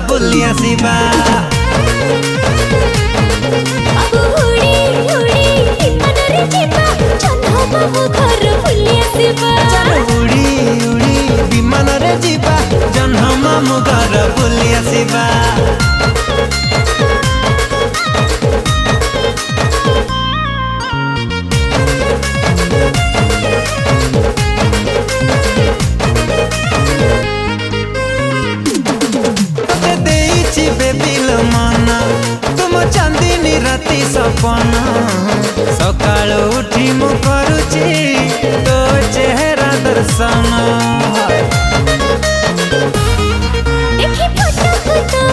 बुली आसिबा। अब उड़ी उड़ी विमानरे जिबा जह्न मामु घर बुली आसिबा। उड़ी उड़ी विमान रे जीवा जह्न मामु घर बुली आसिबा। तुम चांदनी राति सपना सकाल उठी मु करुची तो चेहरा दर्शन।